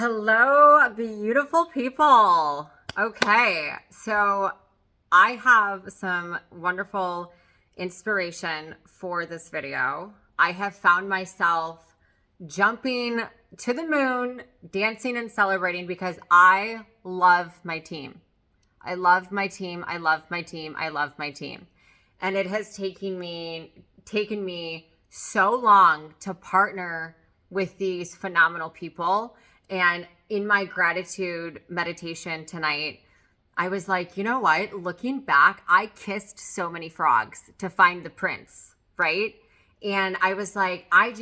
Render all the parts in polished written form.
Hello, beautiful people. Okay, so I have some wonderful inspiration for this video. I have found myself jumping to the moon, dancing and celebrating because I love my team. I love my team. I love my team. I love my team. And it has taken me so long to partner with these phenomenal people. And in my gratitude meditation tonight, I was like, you know what? Looking back, I kissed so many frogs to find the prince, right? And I was like, I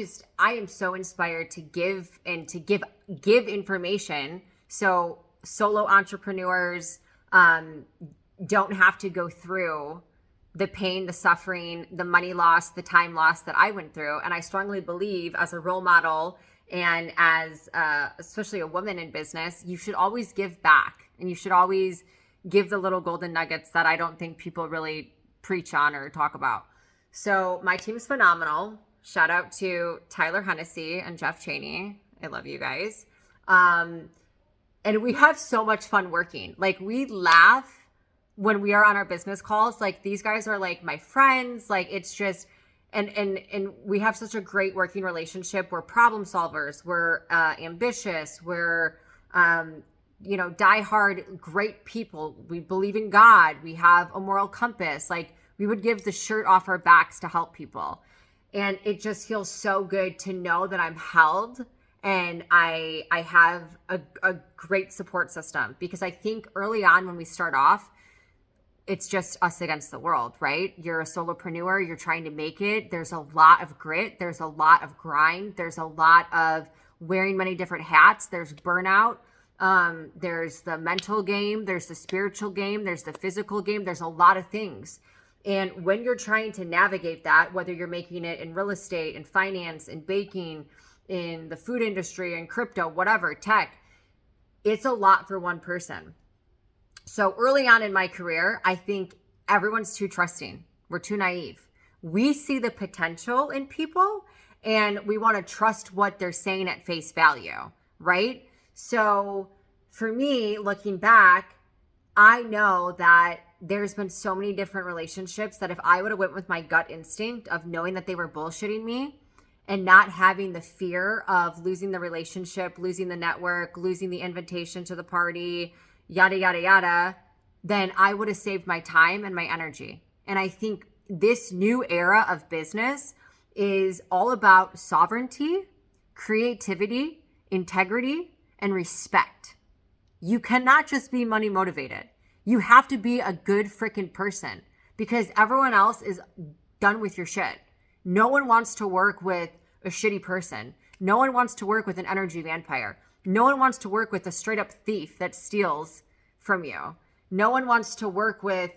am so inspired to give and to give information so solo entrepreneurs don't have to go through the pain, the suffering, the money loss, the time loss that I went through. And I strongly believe as a role model and as especially a woman in business, you should always give back and you should always give the little golden nuggets that I don't think people really preach on or talk about. So my team is phenomenal. Shout out to Tyler Hennessy and Jeff Cheney. I love you guys. And we have so much fun working. Like we laugh when we are on our business calls. Like these guys are like my friends. Like it's just, and we have such a great working relationship. We're problem solvers. We're ambitious. We're, diehard, great people. We believe in God. We have a moral compass. Like we would give the shirt off our backs to help people. And it just feels so good to know that I'm held and I have a great support system, because I think early on when we start off, it's just us against the world, right? You're a solopreneur, you're trying to make it. There's a lot of grit. There's a lot of grind. There's a lot of wearing many different hats. There's burnout. There's the mental game. There's the spiritual game. There's the physical game. There's a lot of things. And when you're trying to navigate that, whether you're making it in real estate, in finance, in baking, in the food industry, in crypto, whatever, tech, it's a lot for one person. So early on in my career, I think everyone's too trusting. We're too naive. We see the potential in people and we want to trust what they're saying at face value, right? So for me, looking back, I know that there's been so many different relationships that if I would have went with my gut instinct of knowing that they were bullshitting me and not having the fear of losing the relationship, losing the network, losing the invitation to the party, yada, yada, yada, then I would have saved my time and my energy. And I think this new era of business is all about sovereignty, creativity, integrity, and respect. You cannot just be money motivated. You have to be a good freaking person, because everyone else is done with your shit. No one wants to work with a shitty person. No one wants to work with an energy vampire. No one wants to work with a straight up thief that steals from you. No one wants to work with,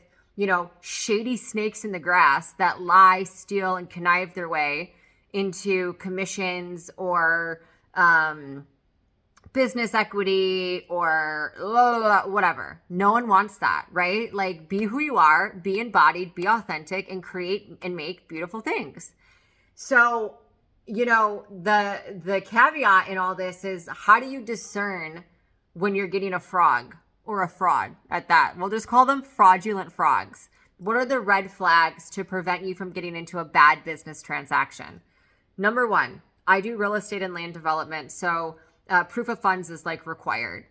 shady snakes in the grass that lie, steal, and connive their way into commissions or business equity or whatever. No one wants that, right? Like, be who you are, be embodied, be authentic, and create and make beautiful things. So, the caveat in all this is, how do you discern when you're getting a frog or a fraud at that? We'll just call them fraudulent frogs. What are the red flags to prevent you from getting into a bad business transaction? Number one, I do real estate and land development. So proof of funds is like required.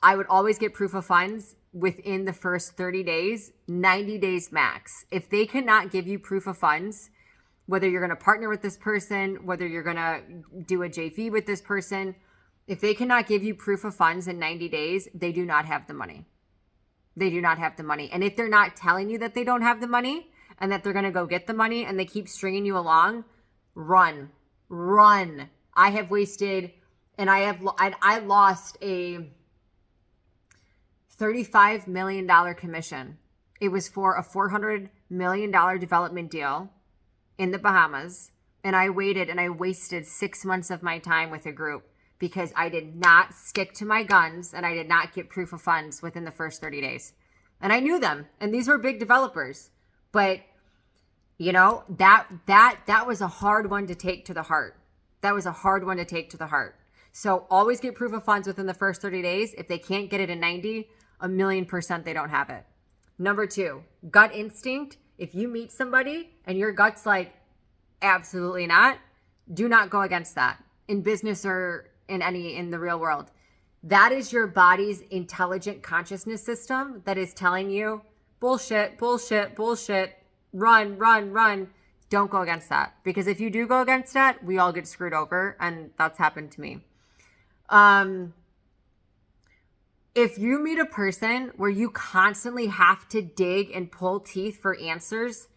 I would always get proof of funds within the first 30 days, 90 days max. If they cannot give you proof of funds, whether you're going to partner with this person, whether you're going to do a JV with this person, if they cannot give you proof of funds in 90 days, they do not have the money. They do not have the money. And if they're not telling you that they don't have the money and that they're going to go get the money and they keep stringing you along, run. I have wasted, and I lost a $35 million commission. It was for a $400 million development deal in the Bahamas. And I waited and I wasted 6 months of my time with a group because I did not stick to my guns and I did not get proof of funds within the first 30 days. And I knew them. And these were big developers. But, that was a hard one to take to the heart. That was a hard one to take to the heart. So always get proof of funds within the first 30 days. If they can't get it in 90, 1,000,000% they don't have it. Number 2, gut instinct. If you meet somebody and your gut's like, absolutely not, do not go against that in business or in the real world. That is your body's intelligent consciousness system that is telling you bullshit, bullshit, bullshit, run, run, run. Don't go against that, because if you do go against that, we all get screwed over, and that's happened to me. If you meet a person where you constantly have to dig and pull teeth for answers,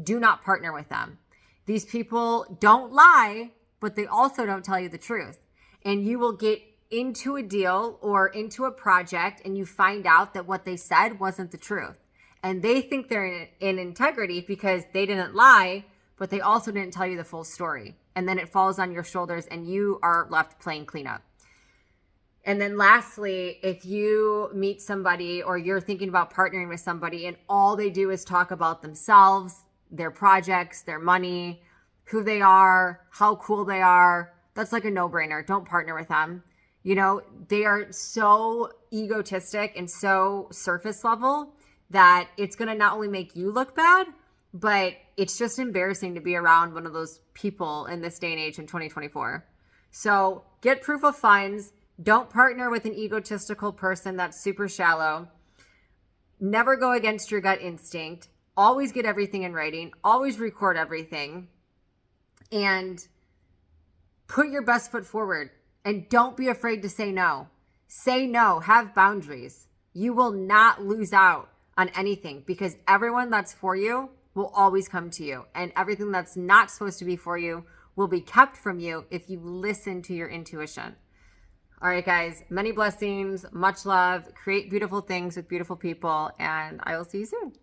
do not partner with them. These people don't lie, but they also don't tell you the truth. And you will get into a deal or into a project and you find out that what they said wasn't the truth. And they think they're in integrity because they didn't lie, but they also didn't tell you the full story. And then it falls on your shoulders and you are left playing cleanup. And then lastly, if you meet somebody or you're thinking about partnering with somebody and all they do is talk about themselves, their projects, their money, who they are, how cool they are, that's like a no-brainer. Don't partner with them. You know, they are so egotistic and so surface level that it's going to not only make you look bad, but it's just embarrassing to be around one of those people in this day and age in 2024. So get proof of funds. Don't partner with an egotistical person that's super shallow. Never go against your gut instinct. Always get everything in writing. Always record everything. And put your best foot forward. And don't be afraid to say no. Say no. Have boundaries. You will not lose out on anything because everyone that's for you will always come to you. And everything that's not supposed to be for you will be kept from you if you listen to your intuition. All right, guys, many blessings, much love, create beautiful things with beautiful people, and I will see you soon.